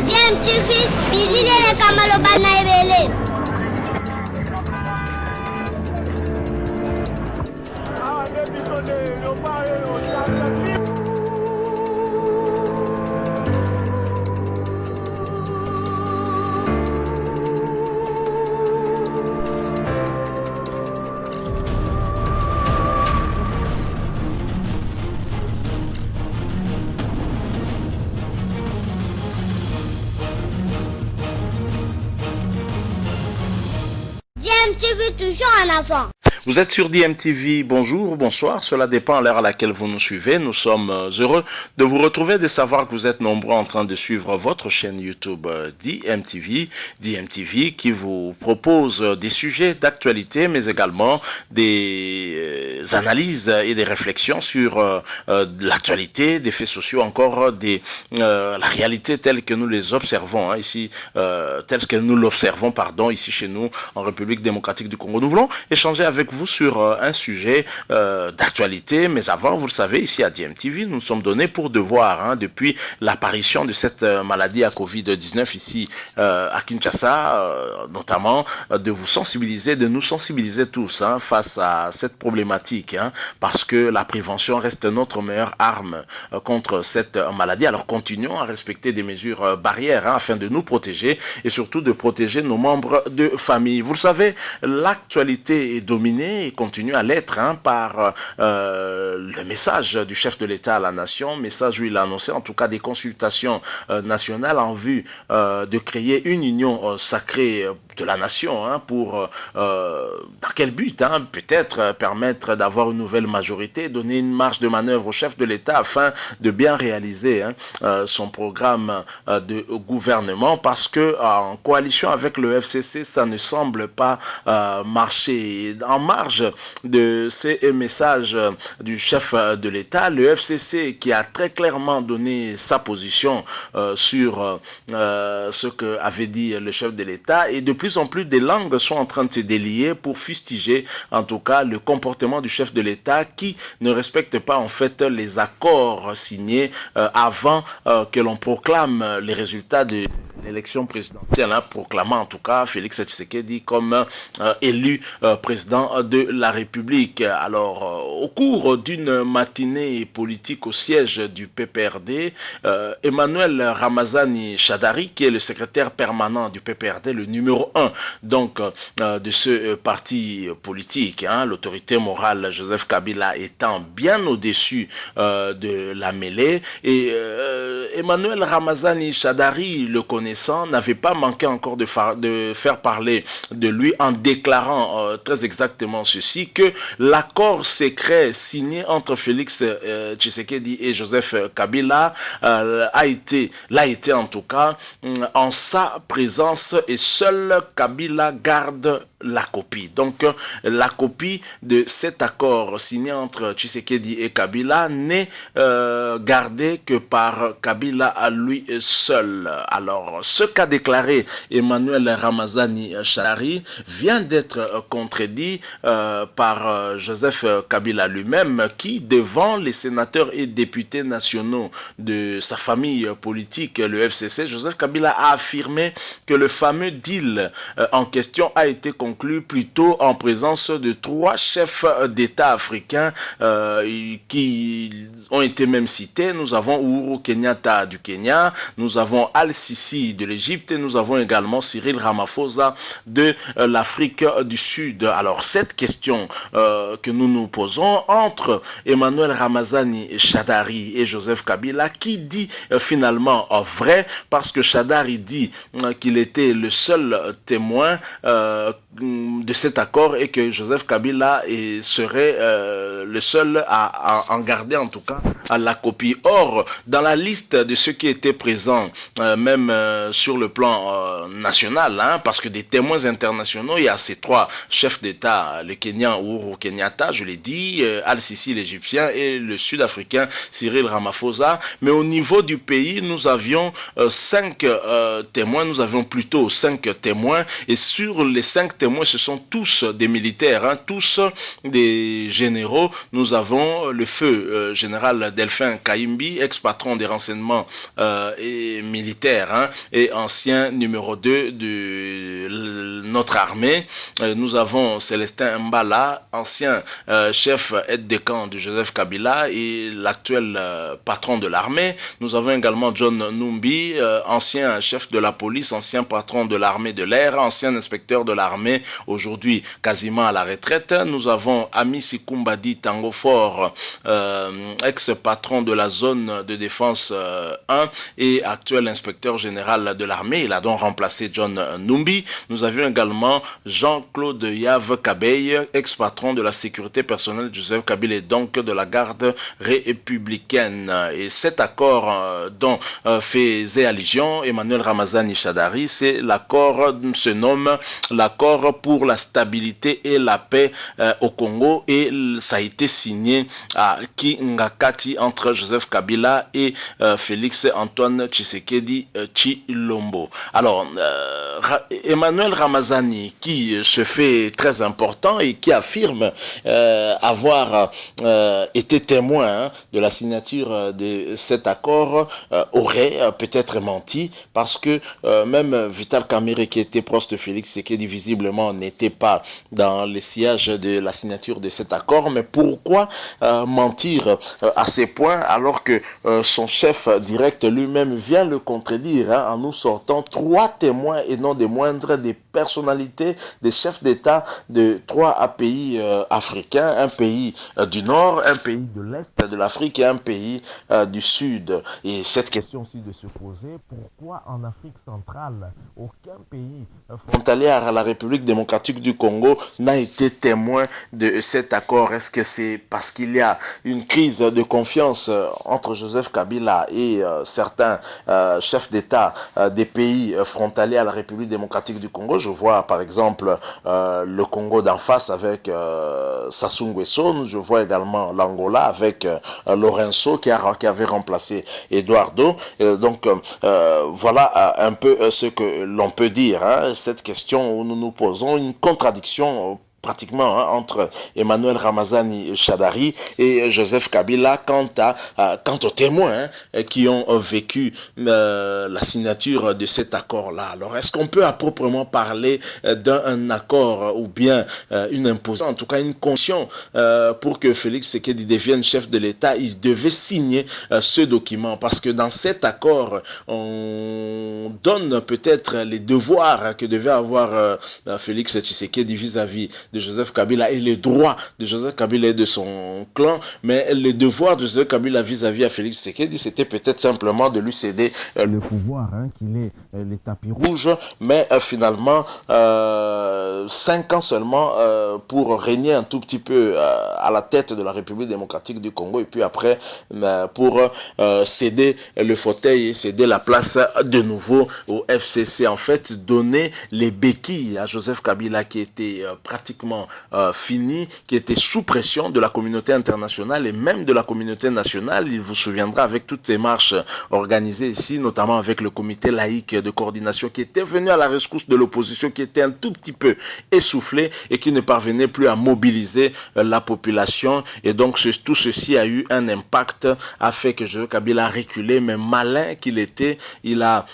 DMTV, bilile kamalo bana ebele. DMTV toujours en avant. Vous êtes sur DMTV, bonjour, bonsoir, cela dépend à l'heure à laquelle vous nous suivez. Nous sommes heureux de vous retrouver, de savoir que vous êtes nombreux en train de suivre votre chaîne YouTube DMTV qui vous propose des sujets d'actualité, mais également des analyses et des réflexions sur l'actualité, des faits sociaux, encore la réalité telle que nous les observons ici, telle que nous l'observons, ici chez nous en République démocratique du Congo. Nous voulons échanger avec vous sur un sujet d'actualité, mais avant, vous le savez, ici à DMTV, nous nous sommes donnés pour devoir, depuis l'apparition de cette maladie à Covid-19 ici à Kinshasa, notamment de vous sensibiliser, de nous sensibiliser tous face à cette problématique, parce que la prévention reste notre meilleure arme contre cette maladie. Alors continuons à respecter des mesures barrières afin de nous protéger et surtout de protéger nos membres de famille. Vous le savez, l'actualité est dominée et continue à l'être par le message du chef de l'État à la nation, message où il a annoncé en tout cas des consultations nationales en vue de créer une union sacrée de la nation pour dans quel but peut-être permettre d'avoir une nouvelle majorité, donner une marge de manœuvre au chef de l'État afin de bien réaliser son programme de gouvernement, parce que en coalition avec le FCC ça ne semble pas marcher. En marge de ces messages du chef de l'État, le FCC qui a très clairement donné sa position sur ce que avait dit le chef de l'État, et de plus en plus des langues sont en train de se délier pour fustiger en tout cas le comportement du chef de l'État qui ne respecte pas en fait les accords signés avant que l'on proclame les résultats de l'élection présidentielle, proclamant en tout cas Félix Tshisekedi comme élu président de la République. Alors, au cours d'une matinée politique au siège du PPRD, Emmanuel Ramazani Shadari, qui est le secrétaire permanent du PPRD, le numéro 1 donc de ce parti politique, l'autorité morale Joseph Kabila étant bien au-dessus de la mêlée, et Emmanuel Ramazani Shadari, le connaissant, n'avait pas manqué encore de faire parler de lui en déclarant très exactement ceci, que l'accord secret signé entre Félix Tshisekedi et Joseph Kabila l'a été en tout cas en sa présence, et seul Kabila garde la copie. Donc la copie de cet accord signé entre Tshisekedi et Kabila n'est gardée que par Kabila à lui seul. Alors ce qu'a déclaré Emmanuel Ramazani Shadari vient d'être contredit par Joseph Kabila lui-même, qui devant les sénateurs et députés nationaux de sa famille politique, le FCC, Joseph Kabila a affirmé que le fameux deal en question a été conclu plutôt en présence de 3 chefs d'État africains qui ont été même cités. Nous avons Uhuru Kenyatta du Kenya, nous avons Al-Sisi de l'Égypte et nous avons également Cyril Ramaphosa de l'Afrique du Sud. Alors cette question que nous nous posons entre Emmanuel Ramazani Shadari et Joseph Kabila, qui dit finalement vrai, parce que Shadari dit qu'il était le seul témoin de cet accord et que Joseph Kabila serait le seul à en garder en tout cas à la copie. Or, dans la liste de ceux qui étaient présents, même sur le plan national, parce que des témoins internationaux, il y a ces 3 chefs d'État, le Kenyan Uhuru Kenyatta, je l'ai dit, Al-Sisi l'Égyptien et le Sud-Africain Cyril Ramaphosa. Mais au niveau du pays, nous avions 5 témoins, nous avions plutôt 5 témoins, et sur les 5 témoins, témoins, ce sont tous des militaires, hein, tous des généraux. Nous avons le feu général Delphin Kaimbi, ex-patron des renseignements et militaires, hein, et ancien numéro 2 de notre armée. Nous avons Célestin Mbala, ancien chef aide de camp de Joseph Kabila et l'actuel patron de l'armée. Nous avons également John Numbi, ancien chef de la police, ancien patron de l'armée de l'air, ancien inspecteur de l'armée, aujourd'hui quasiment à la retraite. Nous avons Ami Sikumbadi Tangofor, ex-patron de la zone de défense 1 et actuel inspecteur général de l'armée. Il a donc remplacé John Numbi. Nous avions également Jean-Claude Yave Kabeille, ex-patron de la sécurité personnelle de Joseph Kabila et donc de la garde républicaine. Et cet accord dont faisait allusion Emmanuel Ramazani Shadari, c'est l'accord, se nomme l'accord pour la stabilité et la paix au Congo, et ça a été signé à Kingakati entre Joseph Kabila et Félix Antoine Tshisekedi Tshilombo. Alors, Emmanuel Ramazani, qui se fait très important et qui affirme avoir été témoin de la signature de cet accord, aurait peut-être menti, parce que même Vital Kamerhe, qui était proche de Félix Tshisekedi, visiblement n'était pas dans le sillage de la signature de cet accord. Mais pourquoi mentir à ces points alors que son chef direct lui-même vient le contredire, hein, en nous sortant 3 témoins et non des moindres, des personnalités, des chefs d'État de 3 pays africains, un pays du Nord, un pays de l'Est de l'Afrique et un pays du Sud. Et cette question aussi de se poser, pourquoi en Afrique centrale, aucun pays frontalier à la République démocratique du Congo n'a été témoin de cet accord? Est-ce que c'est parce qu'il y a une crise de confiance entre Joseph Kabila et certains chefs d'État des pays frontaliers à la République démocratique du Congo? Je vois par exemple le Congo d'en face avec Sassou Nguesso. Je vois également l'Angola avec Lorenzo qui avait remplacé Eduardo. Donc voilà un peu ce que l'on peut dire, hein. Cette question où nous nous posons une contradiction pratiquement, hein, entre Emmanuel Ramazani Shadari et Joseph Kabila quant aux témoins, hein, qui ont vécu la signature de cet accord-là. Alors, est-ce qu'on peut à proprement parler d'un accord ou bien une imposition, en tout cas une condition pour que Félix Tshisekedi devienne chef de l'État? Il devait signer ce document, parce que dans cet accord, on donne peut-être les devoirs que devait avoir Félix Tshisekedi vis-à-vis de Joseph Kabila et les droits de Joseph Kabila et de son clan, mais les devoirs de Joseph Kabila vis-à-vis à Félix Tshisekedi, c'était peut-être simplement de lui céder le pouvoir, hein, qu'il ait les tapis rouges, mais finalement 5 ans seulement pour régner un tout petit peu à la tête de la République démocratique du Congo, et puis après pour céder le fauteuil et céder la place de nouveau au FCC. En fait, donner les béquilles à Joseph Kabila, qui était pratiquement fini, qui était sous pression de la communauté internationale et même de la communauté nationale. Il vous souviendra, avec toutes ces marches organisées ici, notamment avec le comité laïque de coordination qui était venu à la rescousse de l'opposition, qui était un tout petit peu essoufflé et qui ne parvenait plus à mobiliser la population. Et donc tout ceci a eu un impact, a fait que Joseph Kabila a reculé, mais malin qu'il était, il a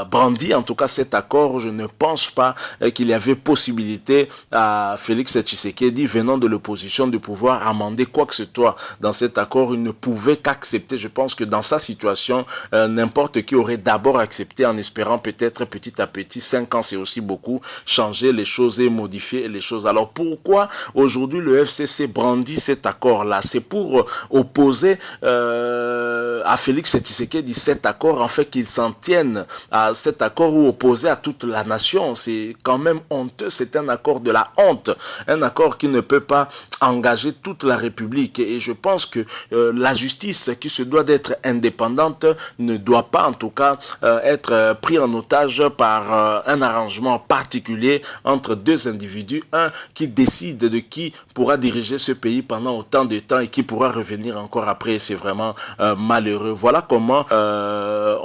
brandi en tout cas cet accord. Je ne pense pas qu'il y avait possibilité à Félix Tshisekedi, venant de l'opposition, de pouvoir amender quoi que ce soit dans cet accord. Il ne pouvait qu'accepter. Je pense que dans sa situation, n'importe qui aurait d'abord accepté, en espérant peut-être petit à petit, 5 ans c'est aussi beaucoup, changer les choses et modifier les choses. Alors pourquoi aujourd'hui le FCC brandit cet accord-là? C'est pour opposer à Félix Tshisekedi cet accord, en fait, qu'il s'en tienne à cet accord, ou opposé à toute la nation. C'est quand même honteux, c'est un accord de la honte, un accord qui ne peut pas engager toute la République. Et je pense que la justice, qui se doit d'être indépendante, ne doit pas en tout cas être pris en otage par un arrangement particulier entre 2 individus, un qui décide de qui pourra diriger ce pays pendant autant de temps et qui pourra revenir encore après. C'est vraiment malheureux. Voilà comment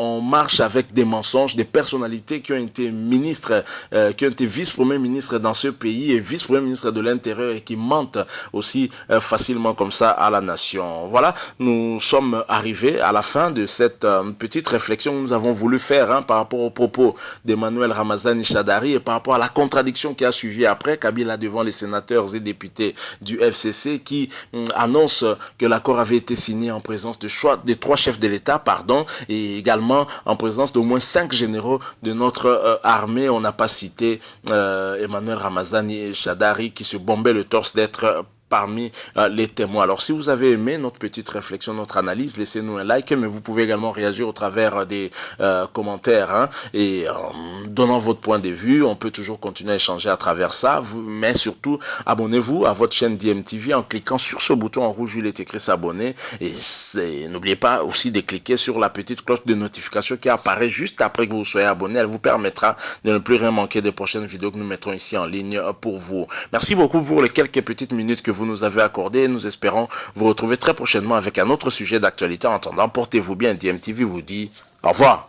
on marche avec des mensonges, des personnalités qui ont été ministres, qui ont été vice-premiers ministres dans ce pays et vice-premiers ministres de l'Intérieur et qui mentent aussi facilement comme ça à la nation. Voilà, nous sommes arrivés à la fin de cette petite réflexion que nous avons voulu faire par rapport aux propos d'Emmanuel Ramazani Shadary et par rapport à la contradiction qui a suivi après Kabila devant les sénateurs et députés du FCC qui annonce que l'accord avait été signé en présence des 3 chefs de l'État, et également en présence d'au moins 5 généraux de notre armée. On n'a pas cité Emmanuel Ramazani Shadary qui se bombait le torse d'être parmi les témoins. Alors, si vous avez aimé notre petite réflexion, notre analyse, laissez-nous un like, mais vous pouvez également réagir au travers des commentaires et en donnant votre point de vue. On peut toujours continuer à échanger à travers ça, mais surtout, abonnez-vous à votre chaîne DMTV en cliquant sur ce bouton en rouge où il est écrit s'abonner et n'oubliez pas aussi de cliquer sur la petite cloche de notification qui apparaît juste après que vous soyez abonné. Elle vous permettra de ne plus rien manquer des prochaines vidéos que nous mettrons ici en ligne pour vous. Merci beaucoup pour les quelques petites minutes que vous nous avez accordées. Nous espérons vous retrouver très prochainement avec un autre sujet d'actualité. En attendant, portez-vous bien. DMTV vous dit au revoir.